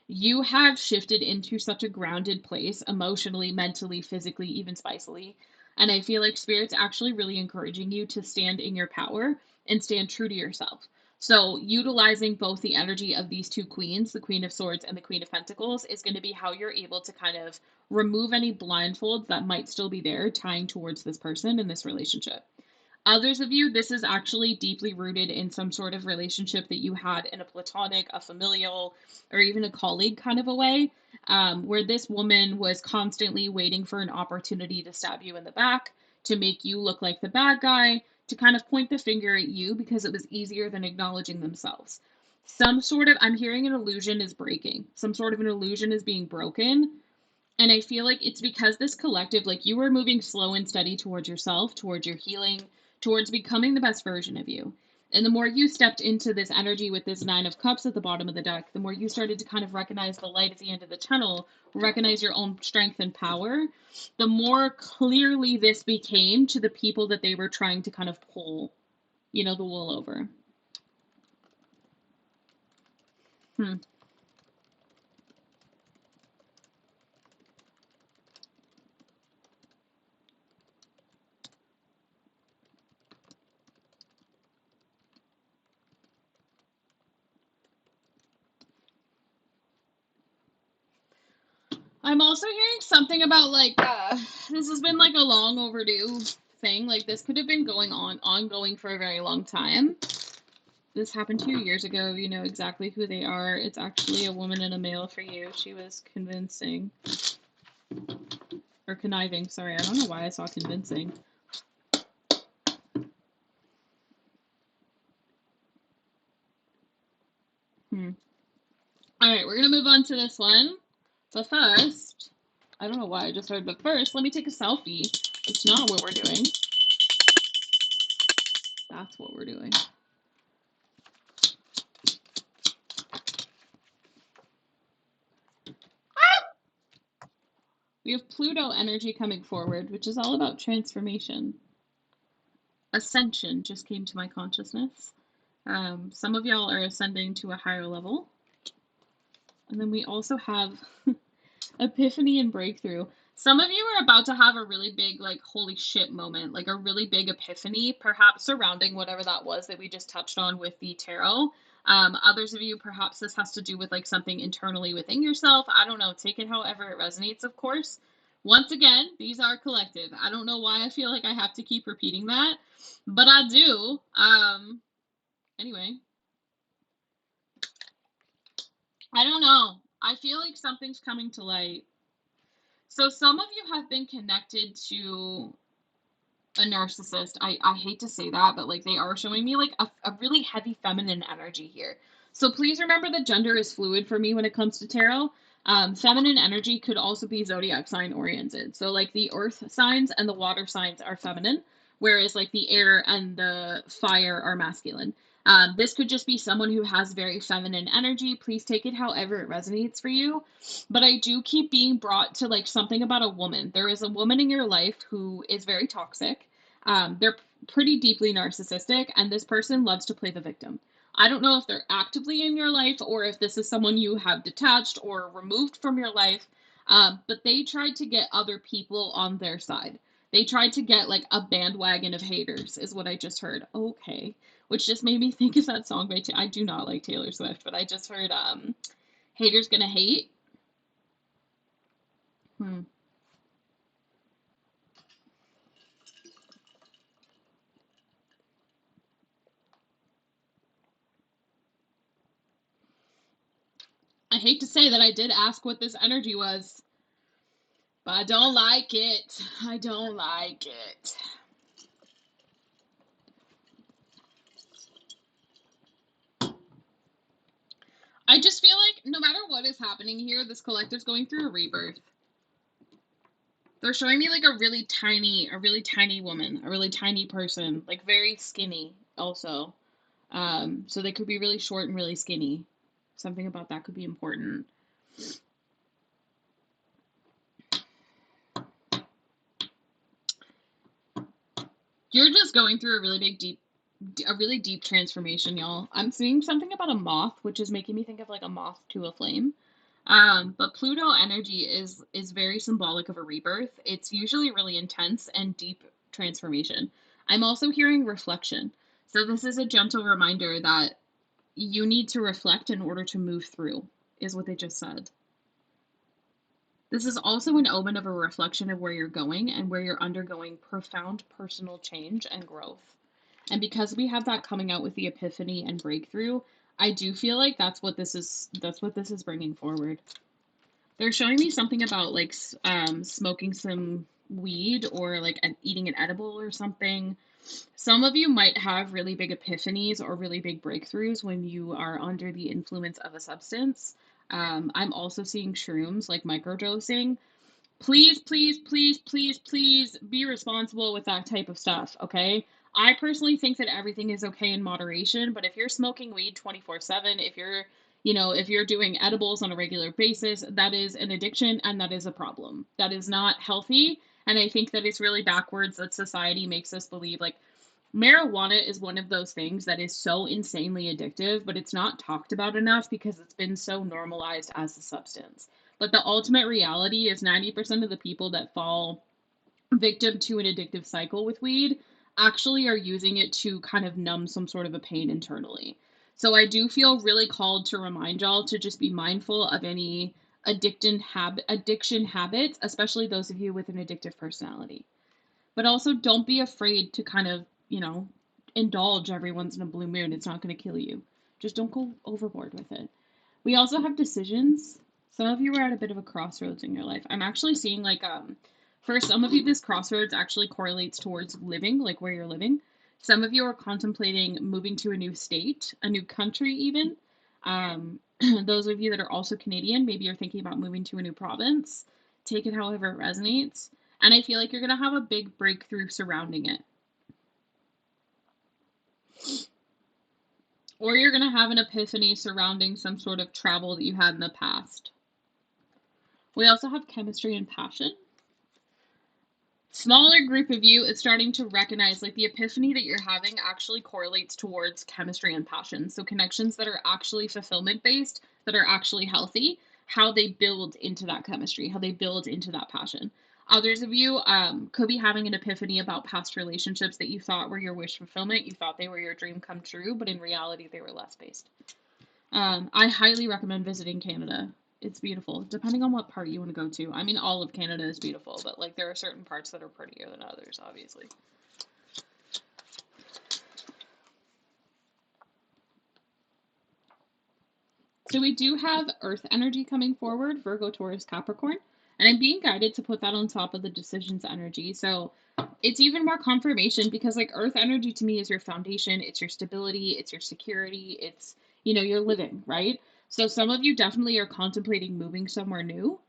You have shifted into such a grounded place emotionally, mentally, physically, even spicily. And I feel like Spirit's actually really encouraging you to stand in your power and stand true to yourself. So, utilizing both the energy of these two queens, the Queen of Swords and the Queen of Pentacles, is going to be how you're able to kind of remove any blindfolds that might still be there tying towards this person in this relationship. Others of you, this is actually deeply rooted in some sort of relationship that you had in a platonic, a familial, or even a colleague kind of a way, where this woman was constantly waiting for an opportunity to stab you in the back, to make you look like the bad guy, to kind of point the finger at you because it was easier than acknowledging themselves. I'm hearing an illusion is breaking. Some sort of an illusion is being broken, and I feel like it's because this collective, like you were moving slow and steady towards yourself, towards your healing, towards becoming the best version of you. And the more you stepped into this energy with this Nine of Cups at the bottom of the deck, the more you started to kind of recognize the light at the end of the tunnel, recognize your own strength and power, the more clearly this became to the people that they were trying to kind of pull, the wool over. Hmm. I'm also hearing something about this has been like a long overdue thing. Like this could have been ongoing for a very long time. This happened 2 years ago. You know exactly who they are. It's actually a woman and a male for you. She was convincing. Or conniving, sorry. I don't know why I saw convincing. Alright, we're gonna move on to this one. But first, I don't know why I just heard, but first, let me take a selfie. It's not what we're doing. That's what we're doing. We have Pluto energy coming forward, which is all about transformation. Ascension just came to my consciousness. Some of y'all are ascending to a higher level. And then we also have epiphany and breakthrough. Some of you are about to have a really big, like, holy shit moment, like a really big epiphany, perhaps surrounding whatever that was that we just touched on with the tarot. Others of you, perhaps this has to do with like something internally within yourself. I don't know. Take it however it resonates, of course. Once again, these are collective. I don't know why I feel like I have to keep repeating that, but I do. Anyway, I don't know. I feel like something's coming to light. So some of you have been connected to a narcissist. I hate to say that, but like they are showing me like a really heavy feminine energy here. So please remember that gender is fluid for me when it comes to tarot. Feminine energy could also be zodiac sign oriented. So like the earth signs and the water signs are feminine, whereas like the air and the fire are masculine. This could just be someone who has very feminine energy. Please take it however it resonates for you. But I do keep being brought to like something about a woman. There is a woman in your life who is very toxic. They're pretty deeply narcissistic, and this person loves to play the victim. I don't know if they're actively in your life or if this is someone you have detached or removed from your life, but they tried to get other people on their side. They tried to get like a bandwagon of haters, is what I just heard. Okay. Which just made me think of that song by I do not like Taylor Swift, but I just heard Haters Gonna Hate. Hmm. I hate to say that I did ask what this energy was, but I don't like it. I don't like it. I just feel like no matter what is happening here, this collective's going through a rebirth. They're showing me like a really tiny woman, a really tiny person, like very skinny also. So they could be really short and really skinny. Something about that could be important. You're just going through a really deep transformation, y'all. I'm seeing something about a moth, which is making me think of like a moth to a flame. But Pluto energy is very symbolic of a rebirth. It's usually really intense and deep transformation. I'm also hearing reflection. So this is a gentle reminder that you need to reflect in order to move through, is what they just said. This is also an omen of a reflection of where you're going and where you're undergoing profound personal change and growth. And because we have that coming out with the epiphany and breakthrough, I do feel like that's what this is bringing forward. They're showing me something about like smoking some weed or like eating an edible or something. Some of you might have really big epiphanies or really big breakthroughs when you are under the influence of a substance. I'm also seeing shrooms, like microdosing. Please, please, please, please, please be responsible with that type of stuff, okay? I personally think that everything is okay in moderation, but if you're smoking weed 24/7, if you're, if you're doing edibles on a regular basis, that is an addiction and that is a problem. That is not healthy, and I think that it's really backwards that society makes us believe like marijuana is one of those things that is so insanely addictive, but it's not talked about enough because it's been so normalized as a substance. But the ultimate reality is 90% of the people that fall victim to an addictive cycle with weed actually are using it to kind of numb some sort of a pain internally. So I do feel really called to remind y'all to just be mindful of any addiction habits, especially those of you with an addictive personality. But also don't be afraid to kind of, indulge every once in a blue moon. It's not going to kill you. Just don't go overboard with it. We also have decisions. Some of you are at a bit of a crossroads in your life. I'm actually seeing like for some of you this crossroads actually correlates towards living, like where you're living. Some of you are contemplating moving to a new state, a new country even. Those of you that are also Canadian, maybe you're thinking about moving to a new province. Take it however it resonates. And I feel like you're going to have a big breakthrough surrounding it. Or you're going to have an epiphany surrounding some sort of travel that you had in the past. We also have chemistry and passion. Smaller group of you is starting to recognize like the epiphany that you're having actually correlates towards chemistry and passion. So connections that are actually fulfillment based, that are actually healthy, how they build into that chemistry, how they build into that passion. Others of you could be having an epiphany about past relationships that you thought were your wish fulfillment. You thought they were your dream come true, but in reality, they were less based. I highly recommend visiting Canada. It's beautiful, depending on what part you want to go to. I mean, all of Canada is beautiful, but like there are certain parts that are prettier than others, obviously. So we do have Earth energy coming forward, Virgo, Taurus, Capricorn, and I'm being guided to put that on top of the decisions energy. So it's even more confirmation because like Earth energy to me is your foundation, it's your stability, it's your security, it's your living, right? So some of you definitely are contemplating moving somewhere new.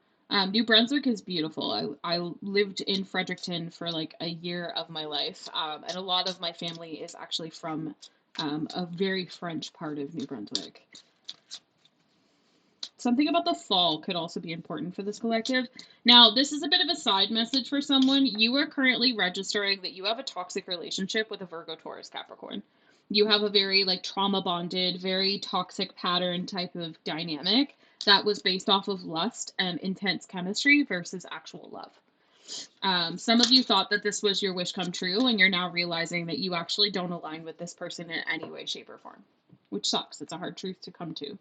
New Brunswick is beautiful. I lived in Fredericton for like a year of my life, and a lot of my family is actually from a very French part of New Brunswick. Something about the fall could also be important for this collective. Now, this is a bit of a side message for someone. You are currently registering that you have a toxic relationship with a Virgo, Taurus, Capricorn. You have a very like trauma bonded, very toxic pattern type of dynamic that was based off of lust and intense chemistry versus actual love. Some of you thought that this was your wish come true, and you're now realizing that you actually don't align with this person in any way, shape, or form, which sucks. It's a hard truth to come to.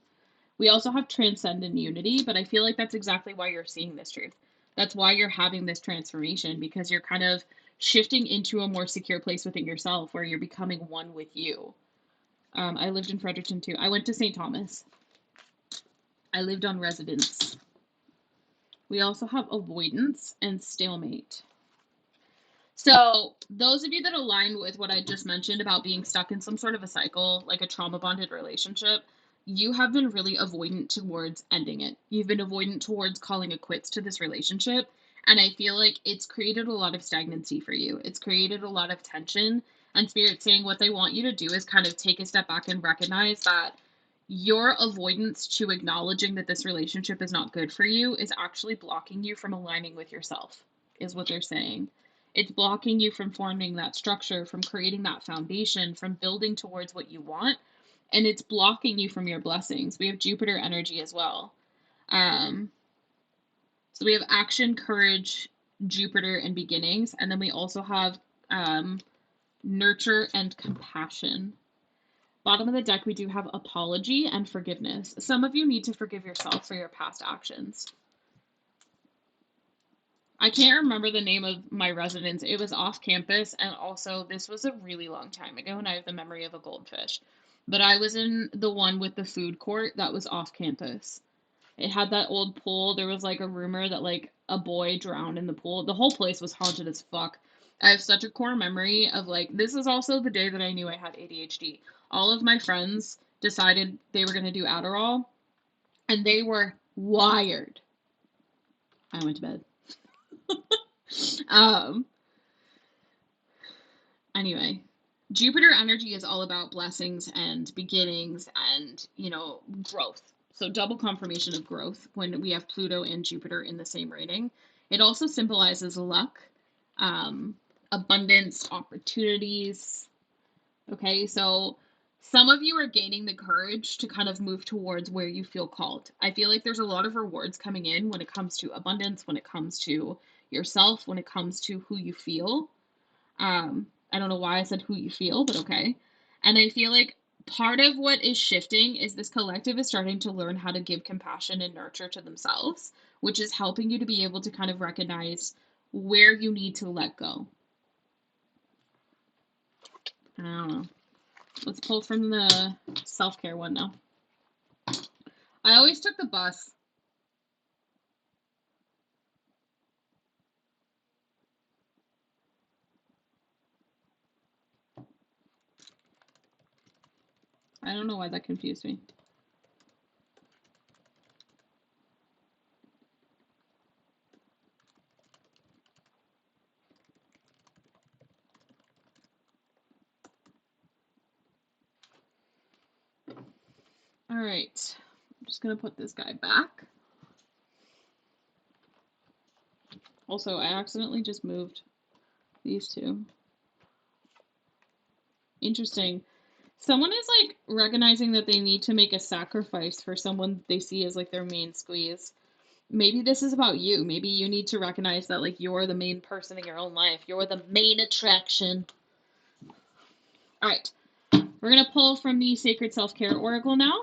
We also have transcendent unity, but I feel like that's exactly why you're seeing this truth. That's why you're having this transformation because you're kind of shifting into a more secure place within yourself where you're becoming one with you. I lived in Fredericton too. I went to St. Thomas. I lived on residence. We also have avoidance and stalemate. So, those of you that align with what I just mentioned about being stuck in some sort of a cycle, like a trauma bonded relationship, you have been really avoidant towards ending it. You've been avoidant towards calling it quits to this relationship. And I feel like it's created a lot of stagnancy for you. It's created a lot of tension. And Spirit saying what they want you to do is kind of take a step back and recognize that your avoidance to acknowledging that this relationship is not good for you is actually blocking you from aligning with yourself, is what they're saying. It's blocking you from forming that structure, from creating that foundation, from building towards what you want, and it's blocking you from your blessings. We have Jupiter energy as well. So we have action, courage, Jupiter, and beginnings, and then we also have nurture and compassion. Bottom of the deck, we do have apology and forgiveness. Some of you need to forgive yourself for your past actions. I can't remember the name of my residence. It was off campus, and also this was a really long time ago, and I have the memory of a goldfish. But I was in the one with the food court that was off campus. It had that old pool. There was like a rumor that like a boy drowned in the pool. The whole place was haunted as fuck. I have such a core memory of like, this is also the day that I knew I had ADHD. All of my friends decided they were going to do Adderall, and they were wired. I went to bed. um, anyway, Jupiter energy is all about blessings and beginnings and, growth. So double confirmation of growth when we have Pluto and Jupiter in the same rating. It also symbolizes luck, um, abundance, opportunities. Okay, so some of you are gaining the courage to kind of move towards where you feel called. I feel like there's a lot of rewards coming in when it comes to abundance, when it comes to yourself, when it comes to who you feel. I don't know why I said who you feel, but okay. And I feel like part of what is shifting is this collective is starting to learn how to give compassion and nurture to themselves, which is helping you to be able to kind of recognize where you need to let go. I don't know. Let's pull from the self-care one now. I always took the bus. I don't know why that confused me. All right. I'm just going to put this guy back. Also, I accidentally just moved these two. Interesting. Someone is like recognizing that they need to make a sacrifice for someone they see as like their main squeeze. Maybe this is about you. Maybe you need to recognize that like you're the main person in your own life. You're the main attraction. All right. We're going to pull from the Sacred Self-Care Oracle now.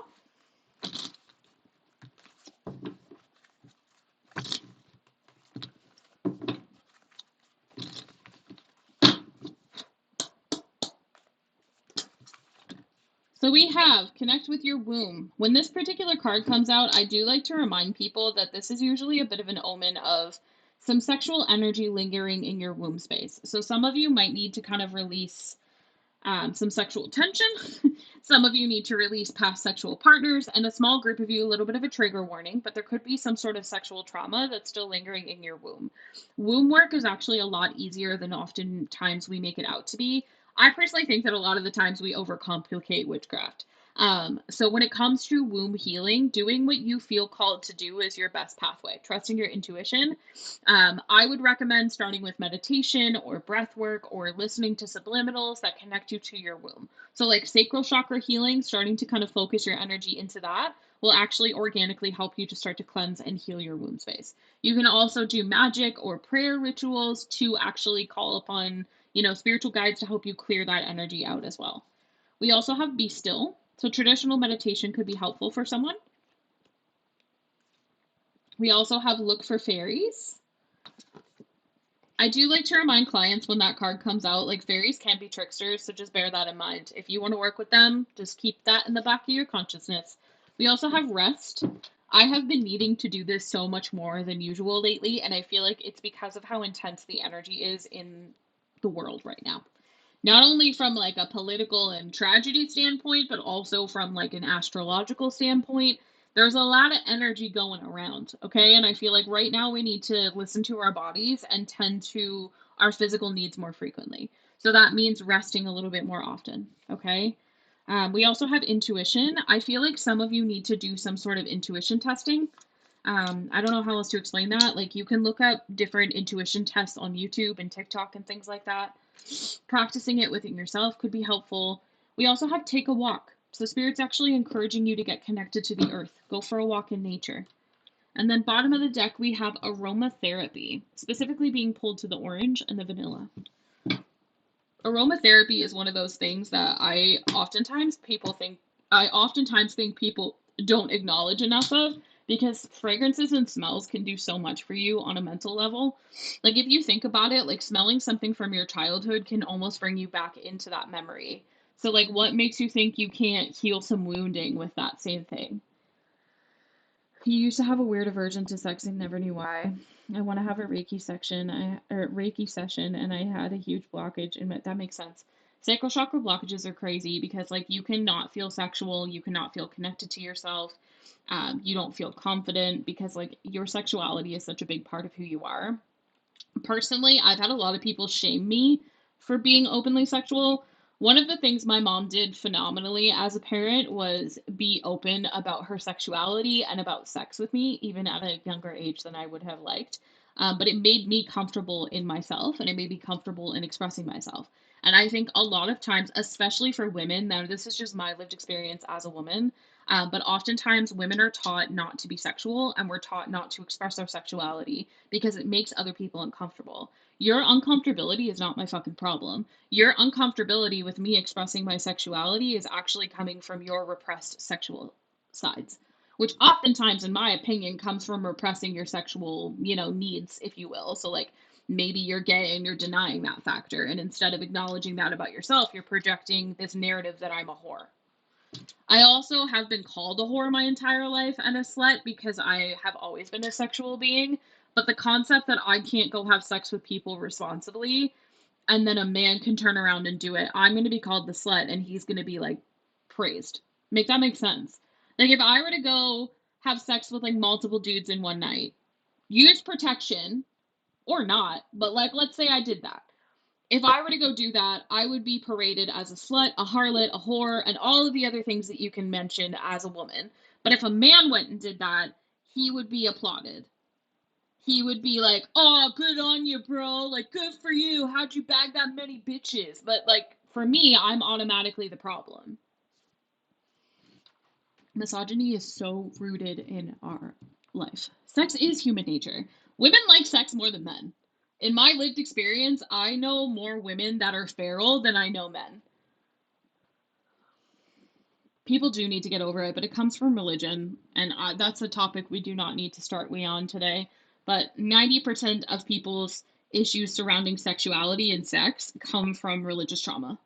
So we have connect with your womb. When this particular card comes out, I do like to remind people that this is usually a bit of an omen of some sexual energy lingering in your womb space. So some of you might need to kind of release some sexual tension. Some of you need to release past sexual partners, and a small group of you, a little bit of a trigger warning, but there could be some sort of sexual trauma that's still lingering in your womb. Womb work is actually a lot easier than oftentimes we make it out to be. I personally think that a lot of the times we overcomplicate witchcraft. So when it comes to womb healing, doing what you feel called to do is your best pathway. Trusting your intuition. I would recommend starting with meditation or breath work or listening to subliminals that connect you to your womb. So like sacral chakra healing, starting to kind of focus your energy into that will actually organically help you to start to cleanse and heal your womb space. You can also do magic or prayer rituals to actually call upon, spiritual guides to help you clear that energy out as well. We also have be still. So traditional meditation could be helpful for someone. We also have look for fairies. I do like to remind clients when that card comes out, like fairies can be tricksters, so just bear that in mind. If you want to work with them, just keep that in the back of your consciousness. We also have rest. I have been needing to do this so much more than usual lately, and I feel like it's because of how intense the energy is in the world right now. Not only from like a political and tragedy standpoint, but also from like an astrological standpoint. There's a lot of energy going around, okay? And I feel like right now we need to listen to our bodies and tend to our physical needs more frequently. So that means resting a little bit more often, okay? We also have intuition. I feel like some of you need to do some sort of intuition testing. I don't know how else to explain that. Like you can look up different intuition tests on YouTube and TikTok and things like that. Practicing it within yourself could be helpful. We also have take a walk. So Spirit's actually encouraging you to get connected to the earth. Go for a walk in nature. And then bottom of the deck, we have aromatherapy, specifically being pulled to the orange and the vanilla. Aromatherapy is one of those things that I oftentimes think people don't acknowledge enough of, because fragrances and smells can do so much for you on a mental level. Like if you think about it, like smelling something from your childhood can almost bring you back into that memory. So like what makes you think you can't heal some wounding with that same thing? He used to have a weird aversion to sex and never knew why. I want to have a Reiki session, and I had a huge blockage, and that makes sense. Sacral chakra blockages are crazy because like you cannot feel sexual, you cannot feel connected to yourself, you don't feel confident because like your sexuality is such a big part of who you are. Personally, I've had a lot of people shame me for being openly sexual. One of the things my mom did phenomenally as a parent was be open about her sexuality and about sex with me, even at a younger age than I would have liked. But it made me comfortable in myself and it made me comfortable in expressing myself. And I think a lot of times, especially for women, now this is just my lived experience as a woman, but oftentimes women are taught not to be sexual and we're taught not to express our sexuality because it makes other people uncomfortable. Your uncomfortability is not my fucking problem. Your uncomfortability with me expressing my sexuality is actually coming from your repressed sexual sides, which oftentimes, in my opinion, comes from repressing your sexual, needs, if you will. So, like, maybe you're gay and you're denying that factor. And instead of acknowledging that about yourself, you're projecting this narrative that I'm a whore. I also have been called a whore my entire life and a slut because I have always been a sexual being. But the concept that I can't go have sex with people responsibly and then a man can turn around and do it, I'm going to be called the slut and he's going to be like praised. Make that make sense? Like if I were to go have sex with like multiple dudes in one night, use protection or not, but like let's say I did that. If I were to go do that, I would be paraded as a slut, a harlot, a whore, and all of the other things that you can mention as a woman. But if a man went and did that, he would be applauded. He would be like, "Oh, good on you, bro. Like, good for you. How'd you bag that many bitches?" But like for me, I'm automatically the problem. Misogyny is so rooted in our life. Sex is human nature. Women like sex more than men. In my lived experience, I know more women that are feral than I know men. People do need to get over it, but it comes from religion, and that's a topic we do not need to start we on today. But 90% of people's issues surrounding sexuality and sex come from religious trauma.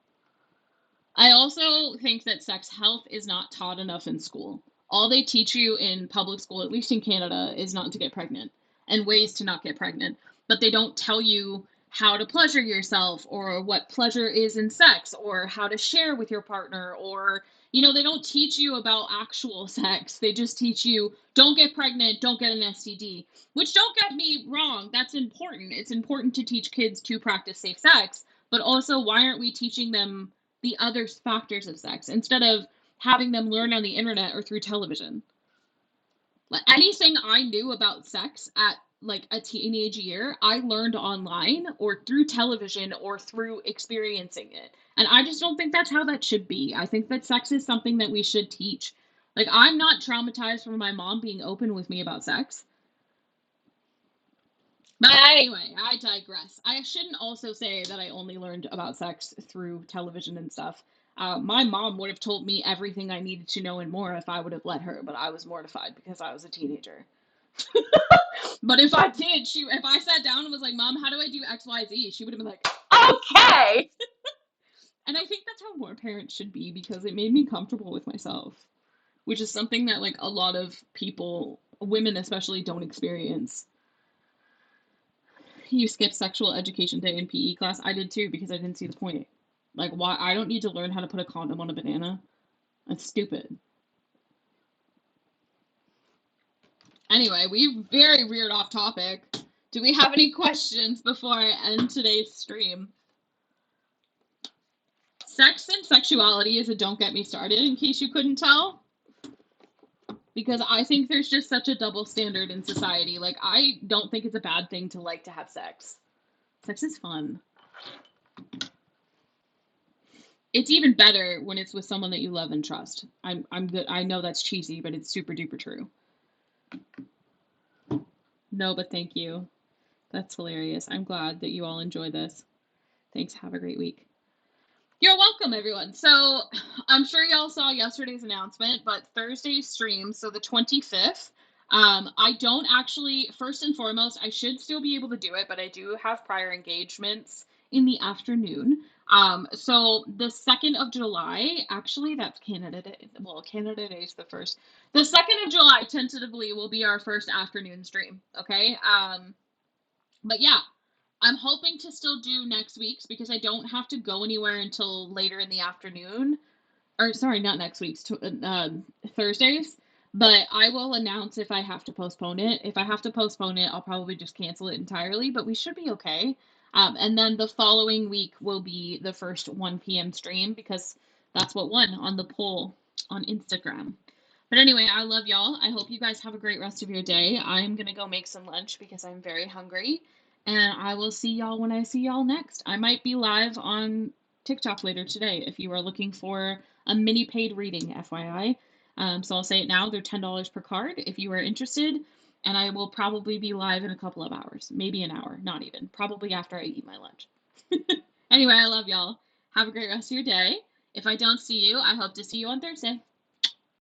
I also think that sex health is not taught enough in school. All they teach you in public school, at least in Canada, is not to get pregnant and ways to not get pregnant. But they don't tell you how to pleasure yourself or what pleasure is in sex or how to share with your partner or they don't teach you about actual sex. They just teach you don't get pregnant, don't get an STD. Which don't get me wrong, that's important. It's important to teach kids to practice safe sex, but also why aren't we teaching them the other factors of sex instead of having them learn on the internet or through television? Like anything I knew about sex at like a teenage year, I learned online or through television or through experiencing it. And I just don't think that's how that should be. I think that sex is something that we should teach. Like I'm not traumatized from my mom being open with me about sex. But anyway, I digress. I shouldn't also say that I only learned about sex through television and stuff. My mom would have told me everything I needed to know and more if I would have let her, but I was mortified because I was a teenager. But if I did, if I sat down and was like, "Mom, how do I do X, Y, Z?" She would have been like, "Okay." And I think that's how more parents should be because it made me comfortable with myself, which is something that like a lot of people, women especially, don't experience. You skipped sexual education day in PE class. I did too because I didn't see the point. Like, why? I don't need to learn how to put a condom on a banana. That's stupid. Anyway, we very weird off topic. Do we have any questions before I end today's stream? Sex and sexuality is a don't get me started, in case you couldn't tell. Because I think there's just such a double standard in society. Like, I don't think it's a bad thing to like to have sex. Sex is fun. It's even better when it's with someone that you love and trust. I'm good. I know that's cheesy, but it's super duper true. No, but thank you. That's hilarious. I'm glad that you all enjoy this. Thanks. Have a great week. You're welcome, everyone. So I'm sure y'all saw yesterday's announcement, but Thursday's stream, so the 25th, I don't actually, first and foremost, I should still be able to do it, but I do have prior engagements in the afternoon. So the 2nd of July, actually, that's Canada Day. Well, Canada Day is the first. The 2nd of July, tentatively, will be our first afternoon stream, okay? But yeah, I'm hoping to still do next week's because I don't have to go anywhere until later in the afternoon. Or sorry, not next week's, Thursdays. But I will announce if I have to postpone it. If I have to postpone it, I'll probably just cancel it entirely, but we should be okay. And then the following week will be the first 1 p.m. stream because that's what won on the poll on Instagram. But anyway, I love y'all. I hope you guys have a great rest of your day. I'm going to go make some lunch because I'm very hungry. And I will see y'all when I see y'all next. I might be live on TikTok later today if you are looking for a mini paid reading, FYI. So I'll say it now. They're $10 per card if you are interested. And I will probably be live in a couple of hours, maybe an hour, not even, probably after I eat my lunch. Anyway, I love y'all. Have a great rest of your day. If I don't see you, I hope to see you on Thursday.